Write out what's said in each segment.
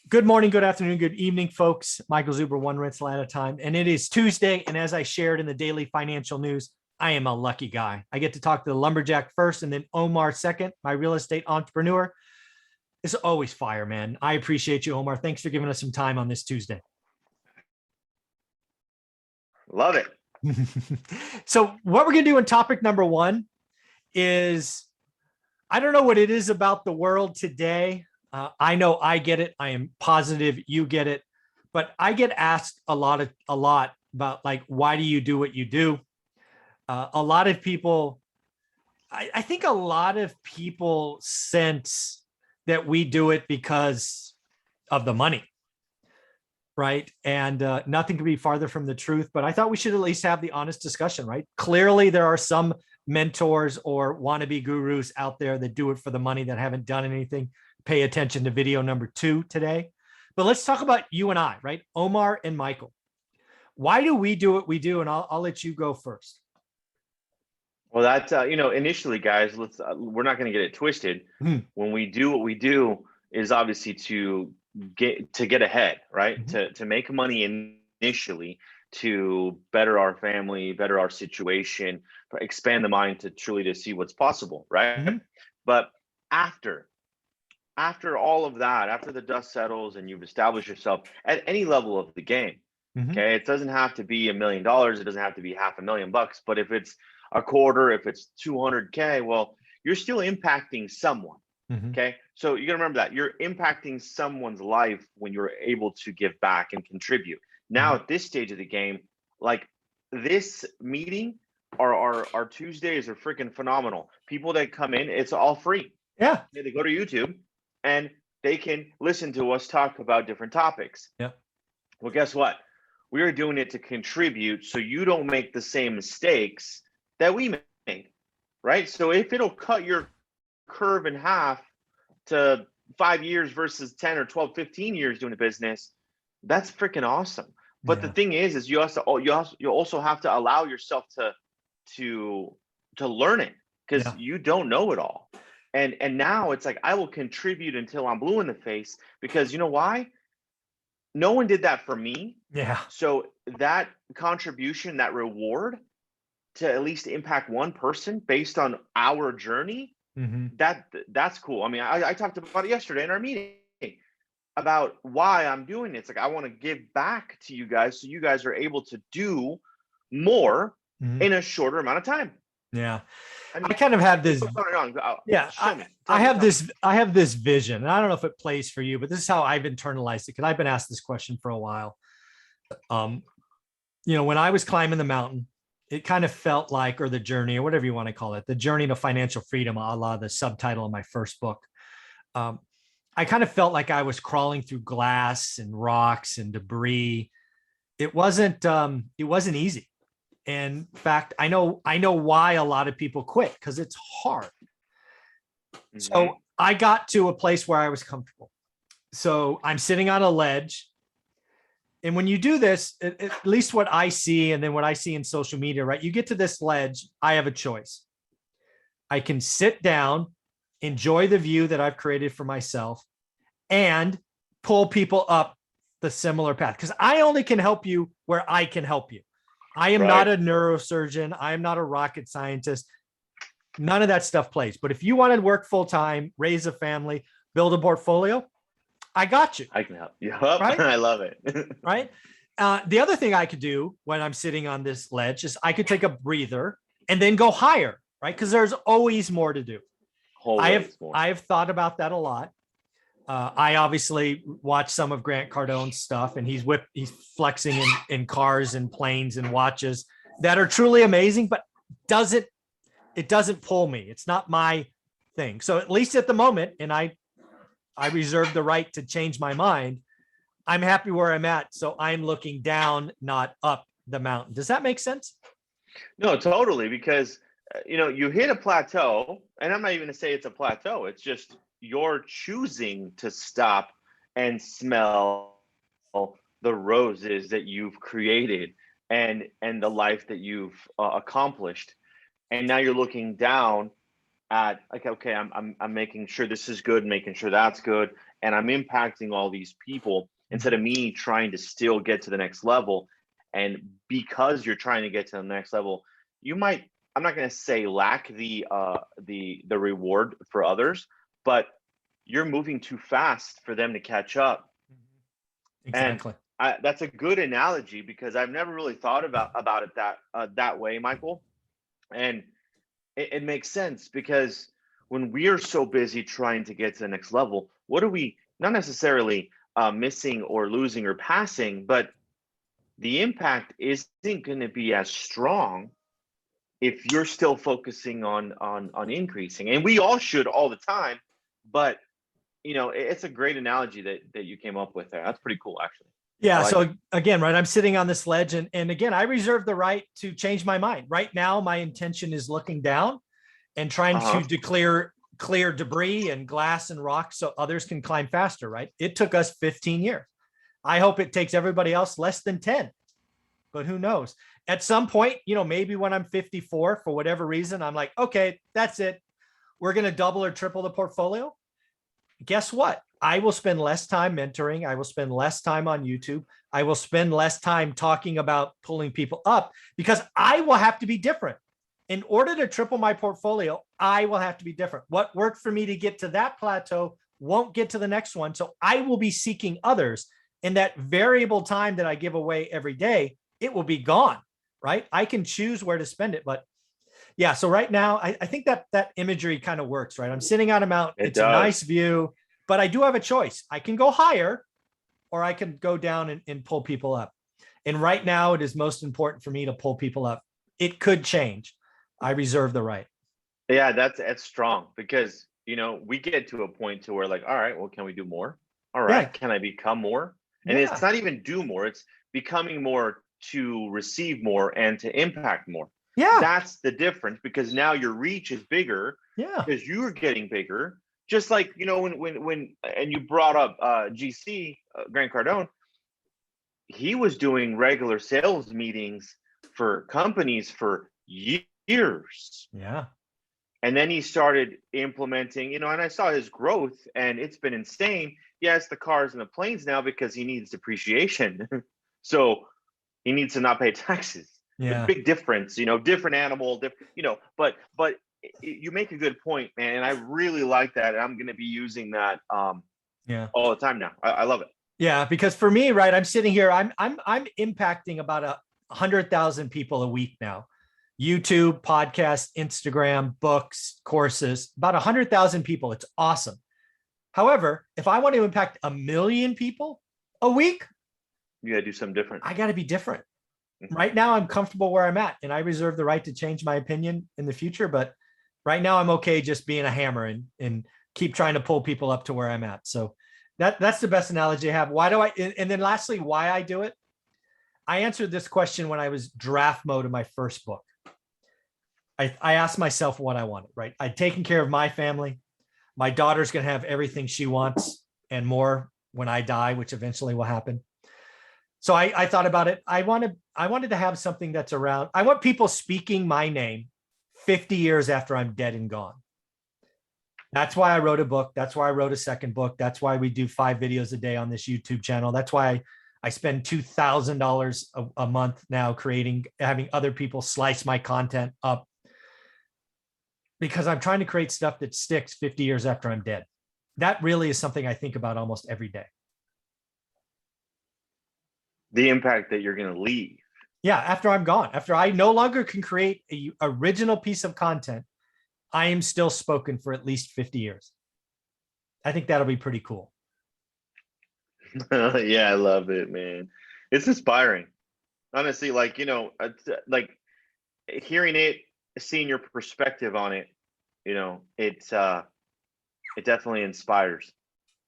Good morning, good afternoon, good evening, folks. Michael Zuber, one rental at a time. And it is Tuesday. And as I shared in the daily financial news, I am a lucky guy. I get to talk to the lumberjack first and then Omar second, my real estate entrepreneur. It's always fire, man. I appreciate you, Omar. Thanks for giving us some time on this Tuesday. Love it. So what we're going to do in topic number one is, I don't know what it is about the world today. I know I get it. I am positive you get it, but I get asked a lot about like, why do you do what you do? A lot of people, I think a lot of people sense that we do it because of the money, right? And nothing could be farther from the truth, but I thought we should at least have the honest discussion, right? Clearly there are some mentors or wannabe gurus out there that do it for the money that haven't done anything. Pay attention to video number 2 today. But let's talk about you and I, right? Omar and Michael. Why do we do what we do? And I'll let you go first. Well, that's, initially, guys, we're not going to get it twisted. When we do what we do is obviously to get ahead, right? To make money initially, to better our family, better our situation, expand the mind to truly to see what's possible, right? But after all of that, after the dust settles and you've established yourself at any level of the game, okay, it doesn't have to be $1 million, it doesn't have to be $500,000, but if it's a quarter, if it's 200K, well, you're still impacting someone. Okay, so you gotta remember that you're impacting someone's life when you're able to give back and contribute. Now at this stage of the game, like this meeting, our Tuesdays are freaking phenomenal. People that come in, it's all free. Yeah, they go to YouTube and they can listen to us talk about different topics. Yeah. Well, guess what? We are doing it to contribute so you don't make the same mistakes that we made, right? So if it'll cut your curve in half to 5 years versus 10 or 12, 15 years doing a business, that's freaking awesome. But the thing is you also have to allow yourself to learn it, because you don't know it all. And now it's like, I will contribute until I'm blue in the face, because you know why? No one did that for me. Yeah. So that contribution, that reward to at least impact one person based on our journey, that's cool. I mean, I talked about it yesterday in our meeting about why I'm doing it. It's like, I want to give back to you guys so you guys are able to do more in a shorter amount of time. Yeah. I kind of have this. Yeah. I have this vision, and I don't know if it plays for you, but this is how I've internalized it, because I've been asked this question for a while. When I was climbing the mountain, it kind of felt like, or the journey, or whatever you want to call it, the journey to financial freedom, a la the subtitle of my first book. I kind of felt like I was crawling through glass and rocks and debris. It wasn't easy. And in fact, I know why a lot of people quit, because it's hard. So I got to a place where I was comfortable. So I'm sitting on a ledge. And when you do this, at least what I see, and then what I see in social media, right? You get to this ledge, I have a choice. I can sit down, enjoy the view that I've created for myself, and pull people up the similar path. Because I only can help you where I can help you. I am not a neurosurgeon. I am not a rocket scientist. None of that stuff plays. But if you want to work full-time, raise a family, build a portfolio, I got you. I can help you. Right? I love it. Right. The other thing I could do when I'm sitting on this ledge is I could take a breather and then go higher, right? Because there's always more to do. I have thought about that a lot. I obviously watch some of Grant Cardone's stuff, and he's flexing in cars and planes and watches that are truly amazing, but it doesn't pull me. It's not my thing. So at least at the moment, and I reserve the right to change my mind, I'm happy where I'm at. So I'm looking down, not up the mountain. Does that make sense? No, totally. Because, you hit a plateau, and I'm not even going to say it's a plateau. It's just you're choosing to stop and smell the roses that you've created and the life that you've accomplished. And now you're looking down at, like, okay, I'm making sure this is good, making sure that's good, and I'm impacting all these people instead of me trying to still get to the next level. And because you're trying to get to the next level, you might, I'm not going to say lack the reward for others, but you're moving too fast for them to catch up. Exactly. And that's a good analogy, because I've never really thought about it that way, Michael. And it makes sense, because when we are so busy trying to get to the next level, what are we not necessarily missing or losing or passing, but the impact isn't going to be as strong if you're still focusing on increasing. And we all should all the time, but it's a great analogy that you came up with there. That's pretty cool, actually. Yeah. So again, right, I'm sitting on this ledge, and again, I reserve the right to change my mind. Right now, my intention is looking down and trying to clear debris and glass and rocks so others can climb faster, right? It took us 15 years. I hope it takes everybody else less than 10, but who knows? At some point, maybe when I'm 54, for whatever reason, I'm like, okay, that's it. We're going to double or triple the portfolio. Guess what? I will spend less time mentoring. I will spend less time on YouTube. I will spend less time talking about pulling people up, because I will have to be different. In order to triple my portfolio, I will have to be different. What worked for me to get to that plateau won't get to the next one. So I will be seeking others. And that variable time that I give away every day, it will be gone, right? I can choose where to spend it. But yeah, so right now, I think that imagery kind of works, right? I'm sitting on a mountain. It's a nice view, but I do have a choice. I can go higher, or I can go down and pull people up. And right now, it is most important for me to pull people up. It could change. I reserve the right. Yeah, that's strong, because we get to a point to where, like, all right, well, can we do more? All right, can I become more? And it's not even do more, it's becoming more to receive more and to impact more. Yeah, that's the difference, because now your reach is bigger. Yeah, because you're getting bigger. Just like when and you brought up GC Grant Cardone, he was doing regular sales meetings for companies for years. Yeah. And then he started implementing, and I saw his growth, and it's been insane. Yes, the cars and the planes now, because he needs depreciation. So he needs to not pay taxes. Yeah. Big difference, different animal, but you make a good point, man. And I really like that. And I'm going to be using that all the time now. I love it. Yeah. Because for me, right, I'm sitting here, I'm impacting about 100,000 people a week now. YouTube, podcast, Instagram, books, courses, about 100,000 people. It's awesome. However, if I want to impact 1 million people a week, you got to do something different. I got to be different. Right now, I'm comfortable where I'm at, and I reserve the right to change my opinion in the future. But right now, I'm okay just being a hammer and keep trying to pull people up to where I'm at. So that's the best analogy I have. Why do I? And then lastly, why I do it? I answered this question when I was draft mode in my first book. I asked myself what I wanted, right? I'd taken care of my family. My daughter's going to have everything she wants and more when I die, which eventually will happen. So I thought about it. I wanted to have something that's around. I want people speaking my name 50 years after I'm dead and gone. That's why I wrote a book. That's why I wrote a second book. That's why we do 5 videos a day on this YouTube channel. That's why I spend $2,000 a month now having other people slice my content up, because I'm trying to create stuff that sticks 50 years after I'm dead. That really is something I think about almost every day. The impact that you're going to leave. Yeah, after I'm gone, after I no longer can create an original piece of content, I am still spoken for at least 50 years. I think that'll be pretty cool. Yeah, I love it, man. It's inspiring. Honestly, like hearing it, seeing your perspective on it, it definitely inspires.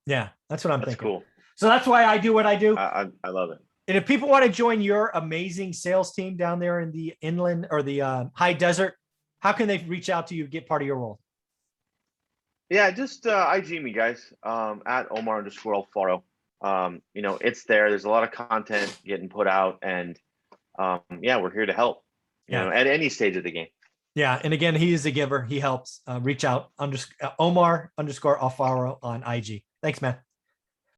Yeah, that's what I'm thinking. Cool. So that's why I do what I do. I love it. And if people want to join your amazing sales team down there in the inland or the high desert, how can they reach out to you, get part of your world? Yeah, just IG me, guys, at Omar_Alfaro. It's there. There's a lot of content getting put out, and we're here to help, at any stage of the game. Yeah. And again, he is a giver. He helps. Reach out, Omar_Alfaro on IG. Thanks, man.